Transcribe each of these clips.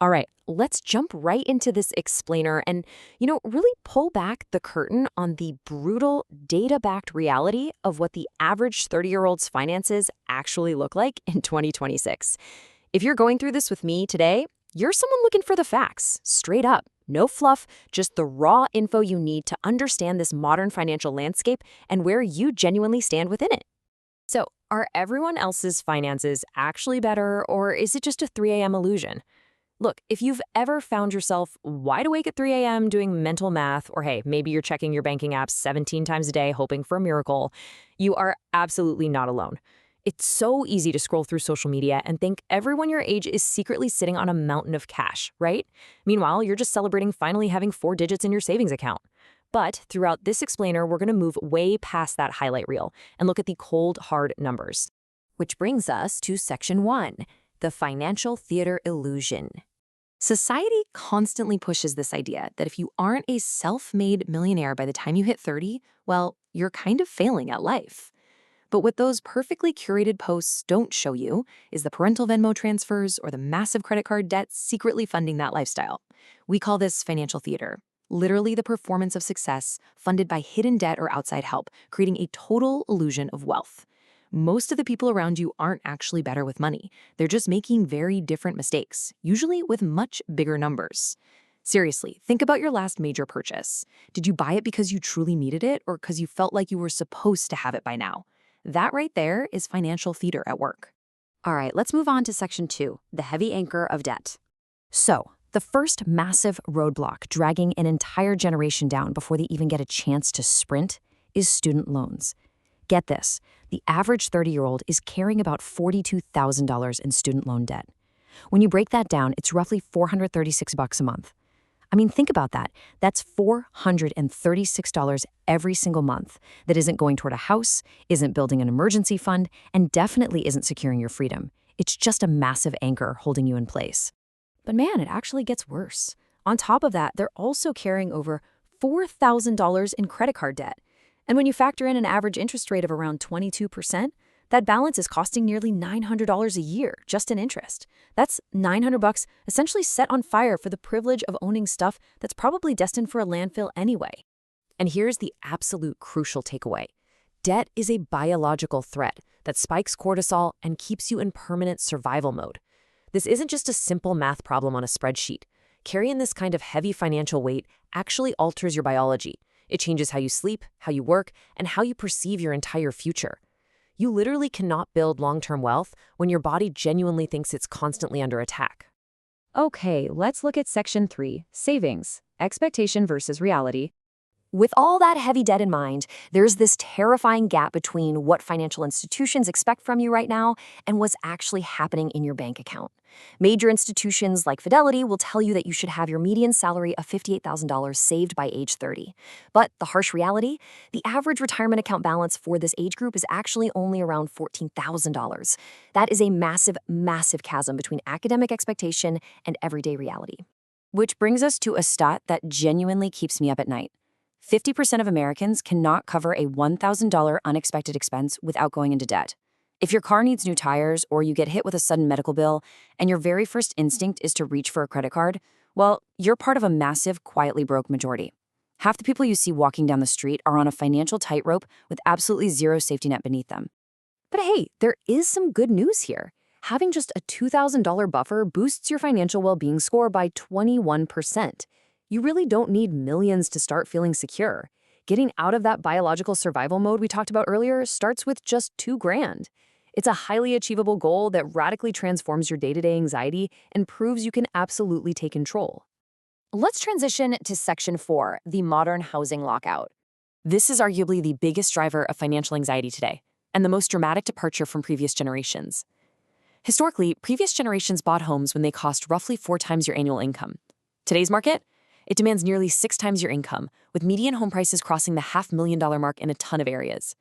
All right, let's jump right into this explainer and, really pull back the curtain on the brutal data-backed reality of what the average 30-year-old's finances actually look like in 2026. If you're going through this with me today, you're someone looking for the facts, straight up. No fluff, just the raw info you need to understand this modern financial landscape and where you genuinely stand within it. So, are everyone else's finances actually better, or is it just a 3 a.m. illusion? Look, if you've ever found yourself wide awake at 3 a.m. doing mental math, or hey, maybe you're checking your banking apps 17 times a day hoping for a miracle, you are absolutely not alone. It's so easy to scroll through social media and think everyone your age is secretly sitting on a mountain of cash, right? Meanwhile, you're just celebrating finally having 4 digits in your savings account. But throughout this explainer, we're going to move way past that highlight reel and look at the cold, hard numbers. Which brings us to section 1, the financial theater illusion. Society constantly pushes this idea that if you aren't a self-made millionaire by the time you hit 30, well, you're kind of failing at life. But what those perfectly curated posts don't show you is the parental Venmo transfers or the massive credit card debt secretly funding that lifestyle. We call this financial theater. Literally the performance of success funded by hidden debt or outside help, creating a total illusion of wealth. Most of the people around you aren't actually better with money. They're just making very different mistakes, usually with much bigger numbers. Seriously, think about your last major purchase. Did you buy it because you truly needed it or because you felt like you were supposed to have it by now? That right there is financial theater at work. All right, let's move on to section 2, the heavy anchor of debt. So, the first massive roadblock dragging an entire generation down before they even get a chance to sprint is student loans. Get this, the average 30-year-old is carrying about $42,000 in student loan debt. When you break that down, it's roughly $436 a month. I mean, think about that. That's $436 every single month that isn't going toward a house, isn't building an emergency fund, and definitely isn't securing your freedom. It's just a massive anchor holding you in place. But man, it actually gets worse. On top of that, they're also carrying over $4,000 in credit card debt. And when you factor in an average interest rate of around 22%, that balance is costing nearly $900 a year just in interest. That's $900 essentially set on fire for the privilege of owning stuff that's probably destined for a landfill anyway. And here's the absolute crucial takeaway. Debt is a biological threat that spikes cortisol and keeps you in permanent survival mode. This isn't just a simple math problem on a spreadsheet. Carrying this kind of heavy financial weight actually alters your biology. It changes how you sleep, how you work, and how you perceive your entire future. You literally cannot build long-term wealth when your body genuinely thinks it's constantly under attack. Okay, let's look at section 3, savings, expectation versus reality. With all that heavy debt in mind, there's this terrifying gap between what financial institutions expect from you right now and what's actually happening in your bank account. Major institutions like Fidelity will tell you that you should have your median salary of $58,000 saved by age 30. But the harsh reality? The average retirement account balance for this age group is actually only around $14,000. That is a massive, massive chasm between academic expectation and everyday reality. Which brings us to a stat that genuinely keeps me up at night. 50% of Americans cannot cover a $1,000 unexpected expense without going into debt. If your car needs new tires or you get hit with a sudden medical bill and your very first instinct is to reach for a credit card, well, you're part of a massive, quietly broke majority. Half the people you see walking down the street are on a financial tightrope with absolutely zero safety net beneath them. But hey, there is some good news here. Having just a $2,000 buffer boosts your financial well-being score by 21%. You really don't need millions to start feeling secure. Getting out of that biological survival mode we talked about earlier starts with just $2,000. It's a highly achievable goal that radically transforms your day-to-day anxiety and proves you can absolutely take control. Let's transition to section 4, the modern housing lockout. This is arguably the biggest driver of financial anxiety today, and the most dramatic departure from previous generations. Historically, previous generations bought homes when they cost roughly 4 times your annual income. Today's market? It demands nearly 6 times your income, with median home prices crossing the $500,000 mark in a ton of areas.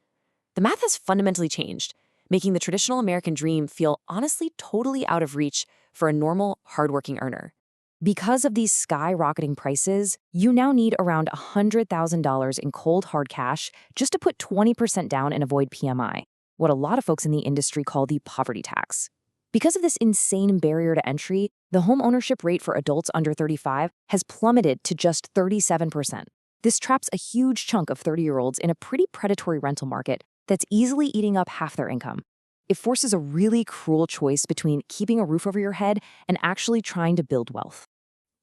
The math has fundamentally changed, making the traditional American dream feel honestly totally out of reach for a normal, hardworking earner. Because of these skyrocketing prices, you now need around $100,000 in cold hard cash just to put 20% down and avoid PMI, what a lot of folks in the industry call the poverty tax. Because of this insane barrier to entry, the home ownership rate for adults under 35 has plummeted to just 37%. This traps a huge chunk of 30-year-olds in a pretty predatory rental market that's easily eating up half their income. It forces a really cruel choice between keeping a roof over your head and actually trying to build wealth.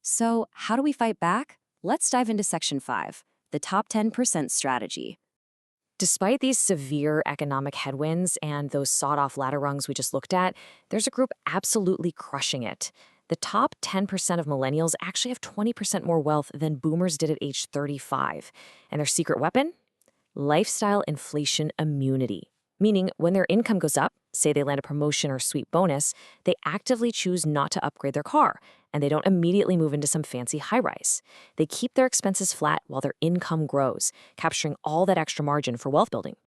So, how do we fight back? Let's dive into Section 5, the top 10% strategy. Despite these severe economic headwinds and those sawed-off ladder rungs we just looked at, there's a group absolutely crushing it. The top 10% of millennials actually have 20% more wealth than boomers did at age 35. And their secret weapon? Lifestyle inflation immunity. Meaning, when their income goes up, say they land a promotion or sweet bonus, they actively choose not to upgrade their car, and they don't immediately move into some fancy high-rise. They keep their expenses flat while their income grows, capturing all that extra margin for wealth building.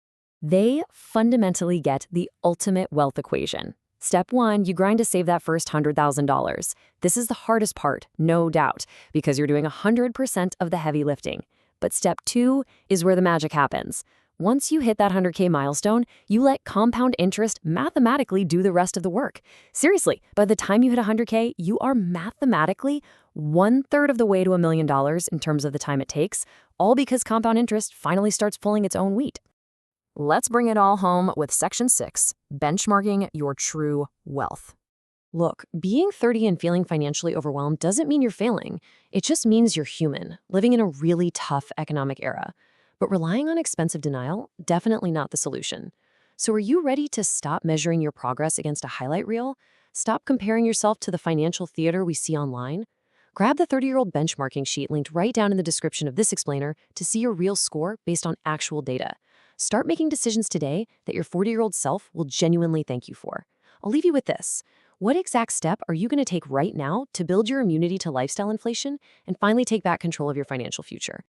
They fundamentally get the ultimate wealth equation. Step 1, you grind to save that first $100,000. This is the hardest part, no doubt, because you're doing 100% of the heavy lifting. But step 2 is where the magic happens. Once you hit that 100K milestone, you let compound interest mathematically do the rest of the work. Seriously, by the time you hit 100K, you are mathematically 1/3 of the way to $1 million in terms of the time it takes, all because compound interest finally starts pulling its own weight. Let's bring it all home with Section 6, benchmarking your true wealth. Look, being 30 and feeling financially overwhelmed doesn't mean you're failing. It just means you're human, living in a really tough economic era. But relying on expensive denial, definitely not the solution. So are you ready to stop measuring your progress against a highlight reel? Stop comparing yourself to the financial theater we see online? Grab the 30-year-old benchmarking sheet linked right down in the description of this explainer to see your real score based on actual data. Start making decisions today that your 40-year-old self will genuinely thank you for. I'll leave you with this. What exact step are you going to take right now to build your immunity to lifestyle inflation and finally take back control of your financial future?